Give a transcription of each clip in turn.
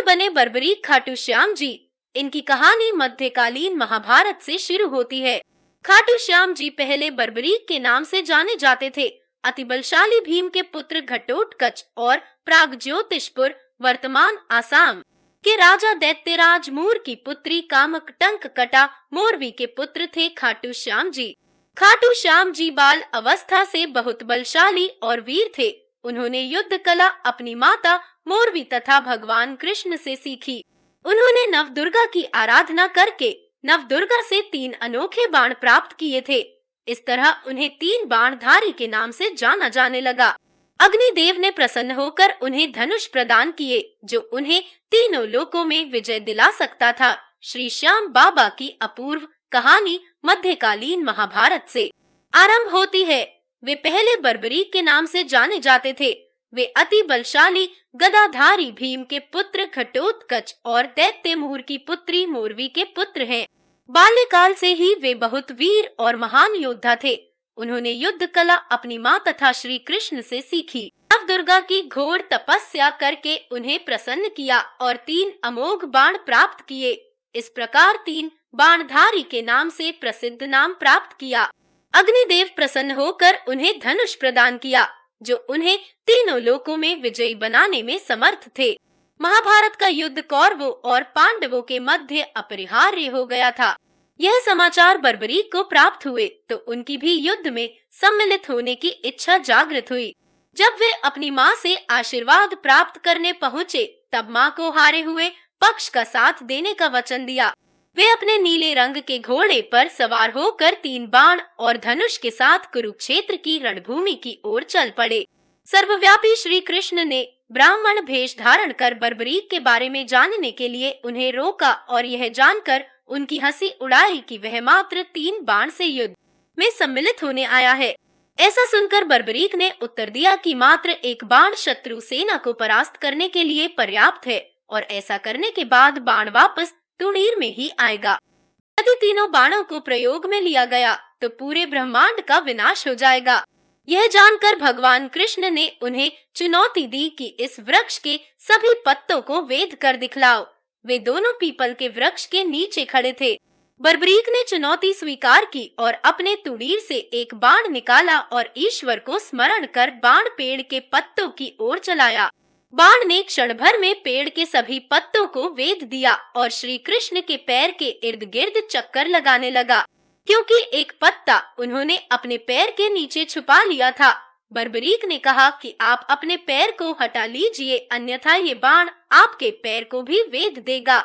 बने बर्बरीक खाटू श्याम जी। इनकी कहानी मध्यकालीन महाभारत से शुरू होती है। खाटू श्याम जी पहले बर्बरीक के नाम से जाने जाते थे। अति बलशाली भीम के पुत्र घटोत्कच और प्रागज्योतिषपुर वर्तमान आसाम के राजा दैत्यराज मूर की पुत्री कामकटंक कटा मोरवी के पुत्र थे खाटू श्याम जी। खाटू श्याम जी बाल अवस्था से बहुत बलशाली और वीर थे। उन्होंने युद्ध कला अपनी माता मोरवी तथा भगवान कृष्ण से सीखी। उन्होंने नवदुर्गा की आराधना करके नवदुर्गा से 3 अनोखे बाण प्राप्त किए थे। इस तरह उन्हें 3 बाणधारी के नाम से जाना जाने लगा। अग्निदेव ने प्रसन्न होकर उन्हें धनुष प्रदान किए, जो उन्हें तीनों लोकों में विजय दिला सकता था। श्री श्याम बाबा की अपूर्व कहानी मध्यकालीन महाभारत से आरंभ होती है। वे पहले बर्बरीक के नाम से जाने जाते थे। वे अति बलशाली गदाधारी भीम के पुत्र घटोत्कच और दैत्य मूर की पुत्री मोरवी के पुत्र हैं। बाल्यकाल से ही वे बहुत वीर और महान योद्धा थे। उन्होंने युद्ध कला अपनी मां तथा श्री कृष्ण से सीखी। नवदुर्गा की घोर तपस्या करके उन्हें प्रसन्न किया और 3 अमोघ बाण प्राप्त किए। इस प्रकार 3 बाणधारी के नाम से प्रसिद्ध नाम प्राप्त किया। अग्निदेव प्रसन्न होकर उन्हें धनुष प्रदान किया, जो उन्हें तीनों लोकों में विजयी बनाने में समर्थ थे। महाभारत का युद्ध कौरवों और पांडवों के मध्य अपरिहार्य हो गया था। यह समाचार बर्बरीक को प्राप्त हुए तो उनकी भी युद्ध में सम्मिलित होने की इच्छा जागृत हुई। जब वे अपनी मां से आशीर्वाद प्राप्त करने पहुँचे, तब मां को हारे हुए पक्ष का साथ देने का वचन दिया। वे अपने नीले रंग के घोड़े पर सवार होकर 3 बाण और धनुष के साथ कुरुक्षेत्र की रणभूमि की ओर चल पड़े। सर्वव्यापी श्री कृष्ण ने ब्राह्मण भेष धारण कर बर्बरीक के बारे में जानने के लिए उन्हें रोका और यह जानकर उनकी हंसी उड़ाई कि वह मात्र 3 बाण से युद्ध में सम्मिलित होने आया है। ऐसा सुनकर बर्बरीक ने उत्तर दिया कि मात्र 1 बाण शत्रु सेना को परास्त करने के लिए पर्याप्त है और ऐसा करने के बाद बाण वापस तुणीर में ही आएगा। यदि तीनों बाणों को प्रयोग में लिया गया तो पूरे ब्रह्मांड का विनाश हो जाएगा। यह जानकर भगवान कृष्ण ने उन्हें चुनौती दी कि इस वृक्ष के सभी पत्तों को वेद कर दिखलाओ। वे दोनों पीपल के वृक्ष के नीचे खड़े थे। बर्बरीक ने चुनौती स्वीकार की और अपने तुड़ीर से 1 बाण निकाला और ईश्वर को स्मरण कर बाण पेड़ के पत्तों की ओर चलाया। बाण ने क्षण भर में पेड़ के सभी पत्तों को वेध दिया और श्री कृष्ण के पैर के इर्द गिर्द चक्कर लगाने लगा, क्योंकि एक पत्ता उन्होंने अपने पैर के नीचे छुपा लिया था। बर्बरीक ने कहा कि आप अपने पैर को हटा लीजिए, अन्यथा ये बाण आपके पैर को भी वेध देगा।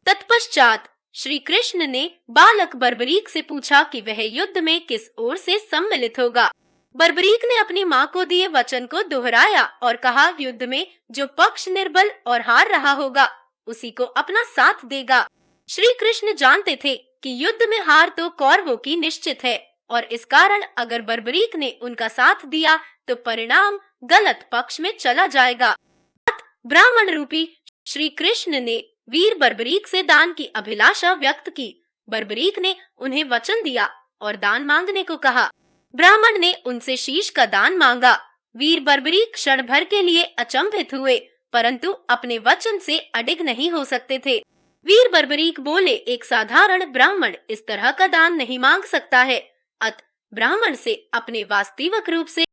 तत्पश्चात श्री कृष्ण ने बालक बर्बरीक से पूछा कि वह युद्ध में किस ओर से सम्मिलित होगा। बर्बरीक ने अपनी मां को दिए वचन को दोहराया और कहा, युद्ध में जो पक्ष निर्बल और हार रहा होगा उसी को अपना साथ देगा। श्री कृष्ण जानते थे कि युद्ध में हार तो कौरवों की निश्चित है और इस कारण अगर बर्बरीक ने उनका साथ दिया तो परिणाम गलत पक्ष में चला जाएगा। ब्राह्मण रूपी श्री कृष्ण ने वीर बर्बरीक से दान की अभिलाषा व्यक्त की। बर्बरीक ने उन्हें वचन दिया और दान मांगने को कहा। ब्राह्मण ने उनसे शीश का दान मांगा। वीर बर्बरीक क्षण भर के लिए अचंभित हुए, परंतु अपने वचन से अडिग नहीं हो सकते थे। वीर बर्बरीक बोले, एक साधारण ब्राह्मण इस तरह का दान नहीं मांग सकता है। अत ब्राह्मण से अपने वास्तविक रूप से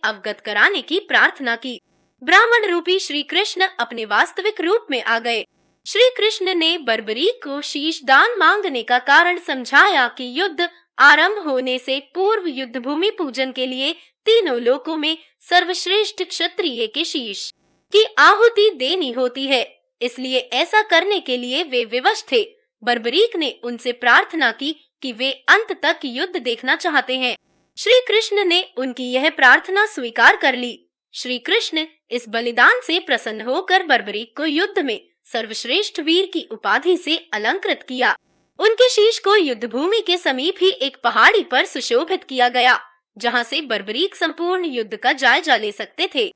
अवगत कराने की प्रार्थना की। ब्राह्मण रूपी श्री कृष्ण अपने वास्तविक रूप में आ गए। श्री कृष्ण ने बर्बरीक को शीश दान मांगने का कारण समझाया कि युद्ध आरंभ होने से पूर्व युद्ध भूमि पूजन के लिए तीनों लोकों में सर्वश्रेष्ठ क्षत्रिय के शीश की आहुति देनी होती है, इसलिए ऐसा करने के लिए वे विवश थे। बर्बरीक ने उनसे प्रार्थना की कि वे अंत तक युद्ध देखना चाहते हैं। श्री कृष्ण ने उनकी यह प्रार्थना स्वीकार कर ली। श्री कृष्ण इस बलिदान से प्रसन्न होकर बर्बरीक को युद्ध में सर्वश्रेष्ठ वीर की उपाधि से अलंकृत किया। उनके शीश को युद्ध भूमि के समीप ही एक पहाड़ी पर सुशोभित किया गया, जहां से बर्बरीक संपूर्ण युद्ध का जायजा ले सकते थे।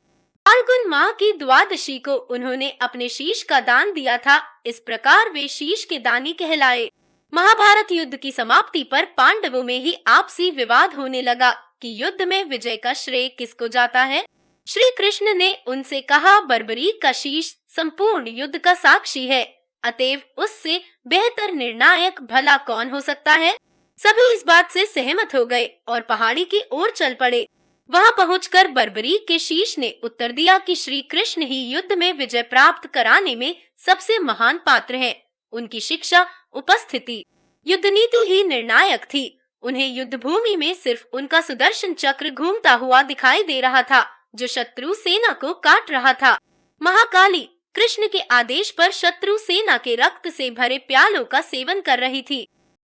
फाल्गुन माह की द्वादशी को उन्होंने अपने शीश का दान दिया था। इस प्रकार वे शीश के दानी कहलाए। महाभारत युद्ध की समाप्ति पर पांडवों में ही आपसी विवाद होने लगा कि युद्ध में विजय का श्रेय किसको जाता है। श्री कृष्ण ने उनसे कहा, बर्बरीक का शीश संपूर्ण युद्ध का साक्षी है। अतएव उससे बेहतर निर्णायक भला कौन हो सकता है। सभी इस बात से सहमत हो गए और पहाड़ी की ओर चल पड़े। वहां पहुंचकर बर्बरीक के शीश ने उत्तर दिया कि श्री कृष्ण ही युद्ध में विजय प्राप्त कराने में सबसे महान पात्र हैं। उनकी शिक्षा, उपस्थिति, युद्ध नीति ही निर्णायक थी। उन्हें युद्ध भूमि में सिर्फ उनका सुदर्शन चक्र घूमता हुआ दिखाई दे रहा था, जो शत्रु सेना को काट रहा था। महाकाली कृष्ण के आदेश पर शत्रु सेना के रक्त से भरे प्यालों का सेवन कर रही थी।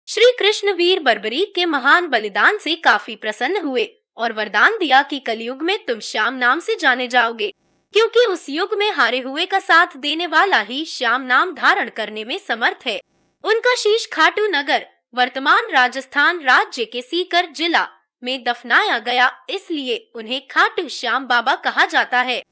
श्री कृष्ण वीर बर्बरीक के महान बलिदान से काफी प्रसन्न हुए और वरदान दिया कि कलयुग में तुम श्याम नाम से जाने जाओगे, क्योंकि उस युग में हारे हुए का साथ देने वाला ही श्याम नाम धारण करने में समर्थ है। उनका शीश खाटू नगर, वर्तमान राजस्थान राज्य के सीकर जिला में दफनाया गया, इसलिए उन्हें खाटू श्याम बाबा कहा जाता है।